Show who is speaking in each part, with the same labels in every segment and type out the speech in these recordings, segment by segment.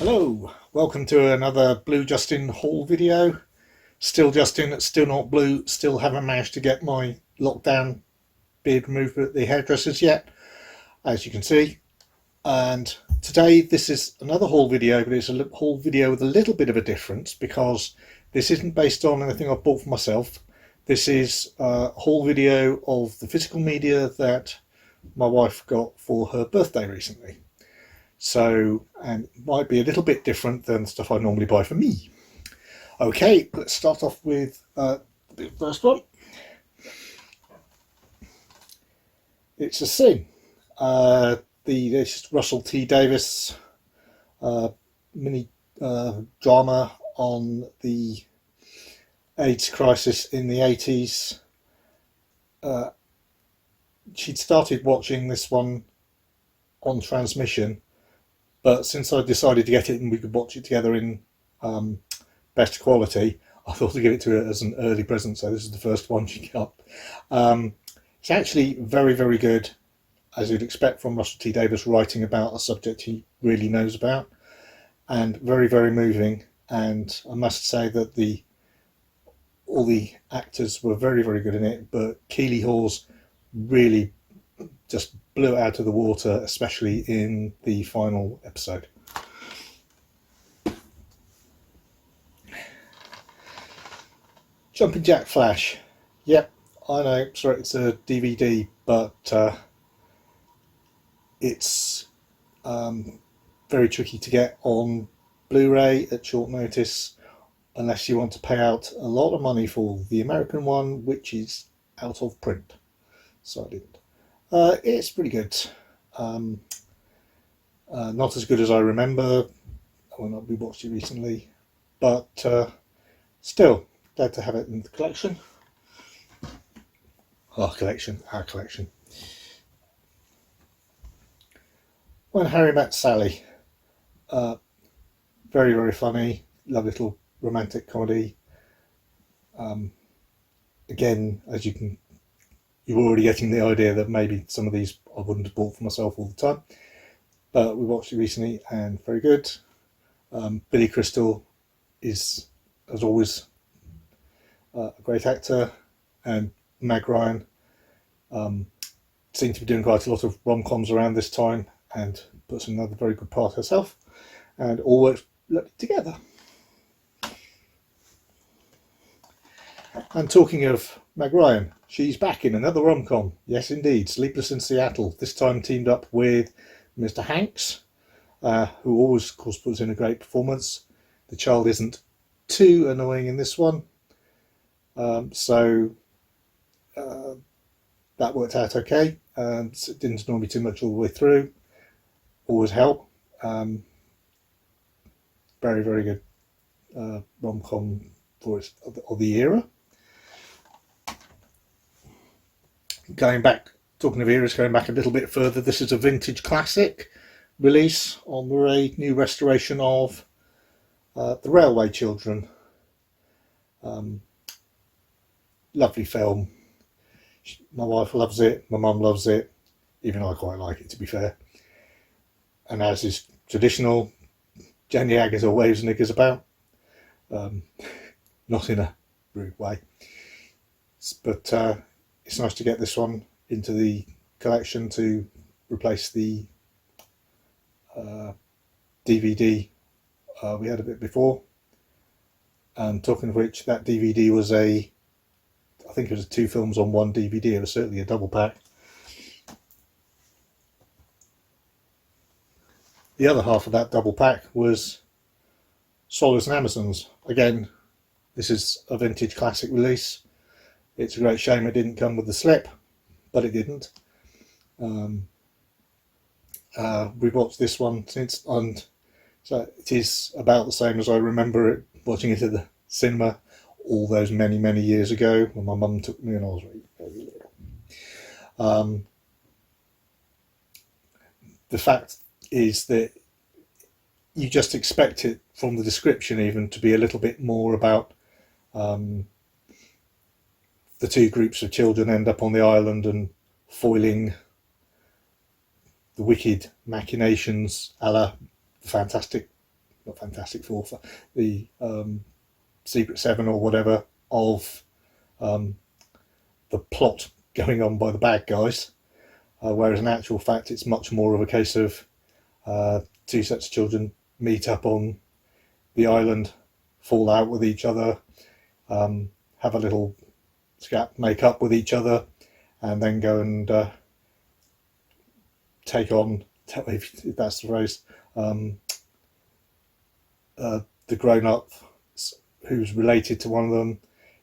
Speaker 1: Hello, welcome to another Blue Justin haul video. Still Justin, still not blue, still haven't managed to get my lockdown beard removed at the hairdressers yet, as you can see. And today this is another haul video, but it's a haul video with a little bit of a difference because this isn't based on anything I've bought for myself. This is a haul video of the physical media that my wife got for her birthday recently. So, and it might be a little bit different than stuff I normally buy for me. Okay, let's start off with the first one. It's a Sin. This Russell T Davies mini drama on the AIDS crisis in the 80s. She'd started watching this one on transmission, but since I decided to get it and we could watch it together in better quality, I thought to give it to her as an early present, so this is the first one she got. It's actually very, very good, as you'd expect from Russell T Davies writing about a subject he really knows about, and very, very moving. And I must say that all the actors were very, very good in it, but Keeley Hawes really just blew it out of the water, especially in the final episode. Jumping Jack Flash. Yep, I know, sorry, it's a DVD, but it's very tricky to get on Blu-ray at short notice unless you want to pay out a lot of money for the American one, which is out of print. So I didn't. It's pretty good. Not as good as I remember when we watched it recently, but still glad to have it in the collection. Our collection. When Harry Met Sally. Very, very funny. Lovely little romantic comedy. Again, as you're already getting the idea that maybe some of these I wouldn't have bought for myself all the time, but we watched it recently and very good. Billy Crystal is, as always, a great actor, and Meg Ryan seemed to be doing quite a lot of rom-coms around this time and puts in another very good part herself, and all works together. And talking of Meg Ryan, she's back in another rom-com. Yes, indeed, Sleepless in Seattle. This time teamed up with Mr. Hanks, who always, of course, puts in a great performance. The child isn't too annoying in this one, so that worked out okay. It didn't annoy me too much all the way through. Always help. Very, very good rom-com for of the era. Going back, talking of eras, going back a little bit further, this is a vintage classic release on Blu-ray, new restoration of The Railway Children. Lovely film. My wife loves it, my mum loves it, even I quite like it, to be fair. And as is traditional, Jenny Agutter waves niggers about. Not in a rude way. But it's nice to get this one into the collection to replace the DVD we had a bit before. And talking of which, that DVD was I think it was 2 films on 1 DVD. It was certainly a double pack. The other half of that double pack was Swallows and Amazons. Again, this is a vintage classic release. It's a great shame it didn't come with the slip, but it didn't. We've watched this one since, and so it is about the same as I remember it, watching it at the cinema all those many, many years ago when my mum took me and I was very, very little. The fact is that you just expect it from the description even to be a little bit more about the 2 groups of children end up on the island and foiling the wicked machinations a la the Fantastic not Fantastic Four, the Secret Seven or whatever of the plot going on by the bad guys, whereas in actual fact it's much more of a case of two sets of children meet up on the island, fall out with each other, have a little scrap, make up with each other, and then go and take on, if that's the phrase, the grown-up who's related to one of them,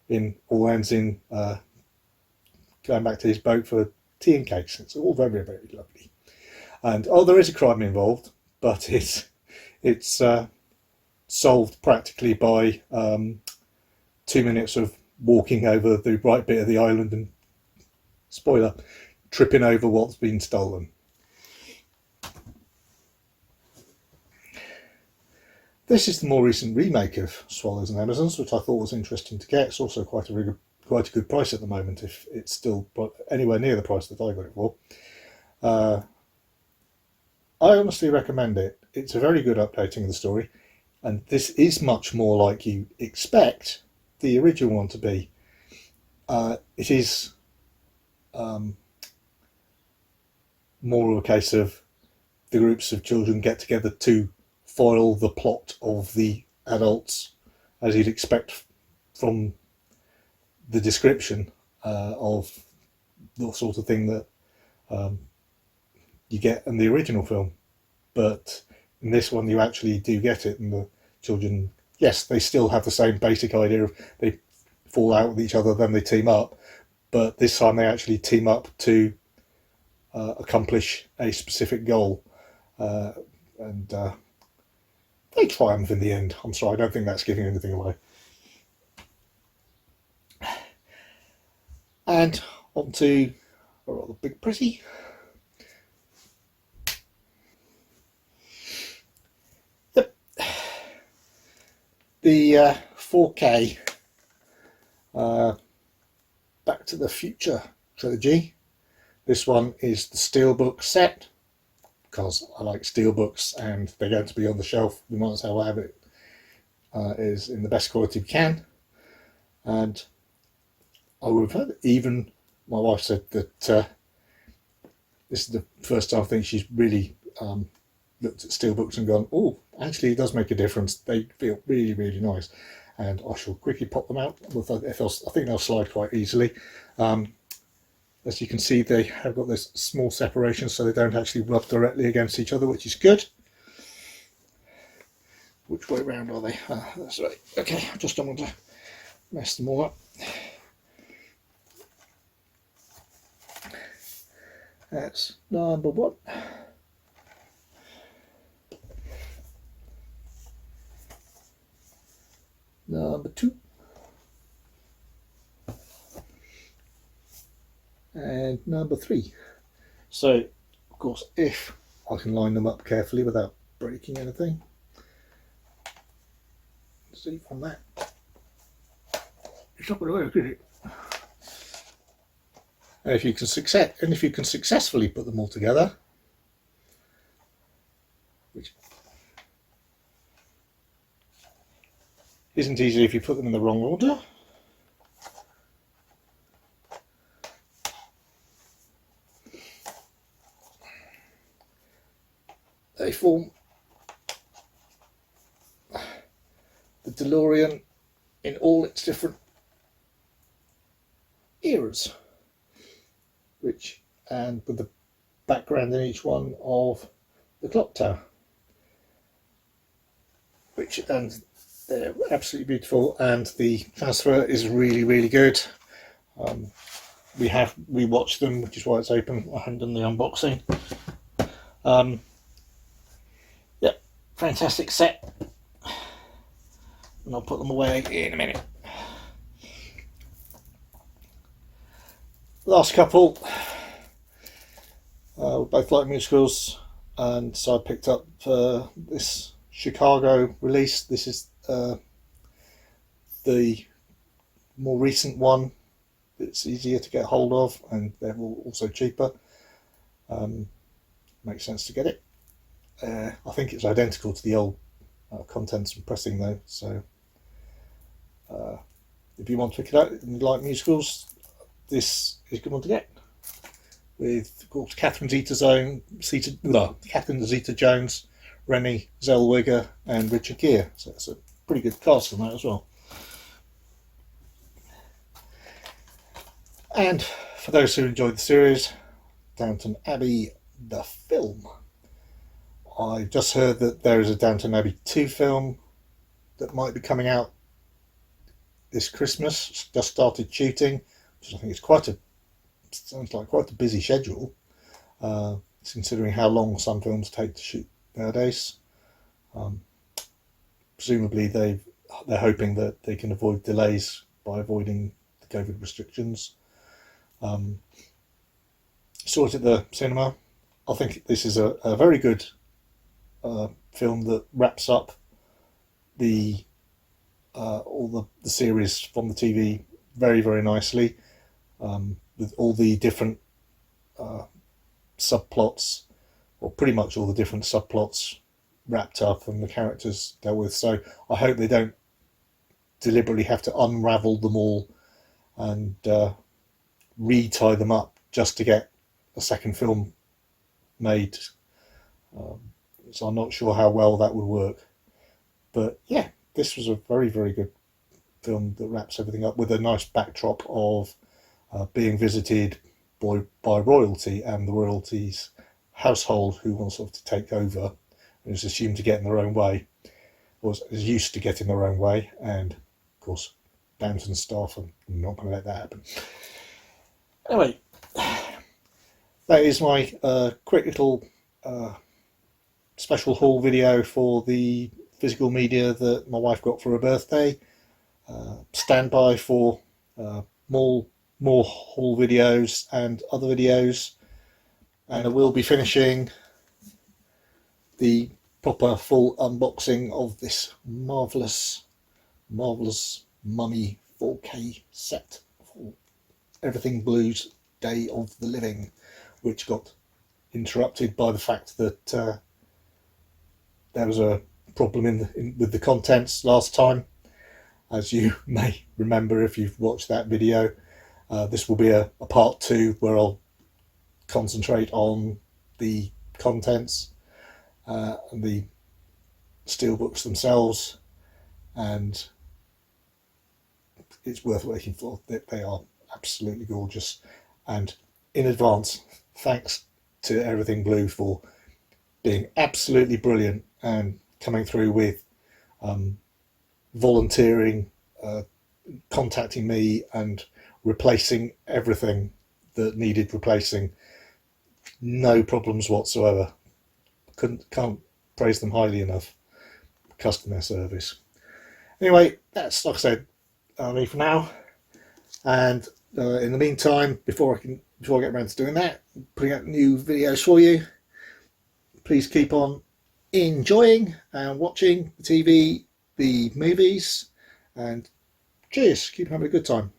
Speaker 1: in all ends in going back to his boat for tea and cakes. It's all very, very lovely. And there is a crime involved, but it's solved practically by 2 minutes of walking over the right bit of the island and, spoiler, tripping over what's been stolen. This is the more recent remake of Swallows and Amazons, which I thought was interesting to get. It's also quite a good price at the moment, if it's still anywhere near the price that I got it for. I honestly recommend it. It's a very good updating of the story, and this is much more like you expect the original one to be. It is more of a case of the groups of children get together to foil the plot of the adults, as you'd expect from the description of the sort of thing that you get in the original film. But in this one you actually do get it, and the children, yes, they still have the same basic idea of they fall out with each other, then they team up, but this time they actually team up to accomplish a specific goal, and they triumph in the end. I'm sorry, I don't think that's giving anything away. And on to a rather big pretty. The 4K Back to the Future trilogy. This one is the Steelbook set, because I like steelbooks and they're going to be on the shelf. We might as well have it is in the best quality we can. And I would have even, my wife said that this is the first time I think she's really looked at steelbooks and gone, oh, actually it does make a difference. They feel really, really nice. And I shall quickly pop them out. I think they'll slide quite easily. As you can see, they have got this small separation, so they don't actually rub directly against each other, which is good. Which way round are they? That's right. Okay, I just don't want to mess them all up. That's number one. Number two. And number three. So, of course, if I can line them up carefully without breaking anything. See from that. It's not going to work, is it? And if you can successfully put them all together, which isn't easy if you put them in the wrong order. They form the DeLorean in all its different eras, and with the background in each one of the clock tower, and they're absolutely beautiful, and the transfer is really, really good. We watched them, which is why it's open. I haven't done the unboxing. Yep, fantastic set, and I'll put them away in a minute. Last couple, we both like musicals, and so I picked up this Chicago release. This is the more recent one. It's easier to get hold of, and they're also cheaper. Makes sense to get it. I think it's identical to the old contents and pressing though. So if you want to pick it up and you like musicals, this is a good one to get. With, of course, Catherine Zeta-Jones, Renée Zellweger, and Richard Gere. So it's a pretty good cast on that as well. And for those who enjoyed the series, Downton Abbey, the film. I just heard that there is a Downton Abbey 2 film that might be coming out this Christmas. It's just started shooting, which I think is sounds like quite a busy schedule, considering how long some films take to shoot nowadays. Presumably they're hoping that they can avoid delays by avoiding the COVID restrictions. Saw it at the cinema. I think this is a very good film that wraps up all the series from the TV very, very nicely, with all the different subplots, or pretty much all the different subplots wrapped up and the characters dealt with. So I hope they don't deliberately have to unravel them all and re-tie them up just to get a second film made. So I'm not sure how well that would work. But yeah, this was a very, very good film that wraps everything up with a nice backdrop of being visited by royalty, and the royalty's household who wants to take over and is assumed to get in their own way, or is used to getting their own way, and of course Downton staff are not going to let that happen. Anyway, that is my quick little special haul video for the physical media that my wife got for her birthday. Stand by for more haul videos and other videos, and I will be finishing the proper full unboxing of this marvellous Mummy 4K set for Everything Blues Day of the Living, which got interrupted by the fact that there was a problem with the contents last time. As you may remember if you've watched that video, this will be a part 2 where I'll concentrate on the contents and the steelbooks themselves, and it's worth waiting for. They are absolutely gorgeous, and in advance, thanks to Everything Blue for being absolutely brilliant and coming through with volunteering, contacting me and replacing everything that needed replacing. No problems whatsoever. Can't praise them highly enough. Customer service. Anyway, that's, like I said, me for now. And in the meantime, before I get around to doing that, putting out new videos for you, please keep on enjoying and watching the TV, the movies, and cheers. Keep having a good time.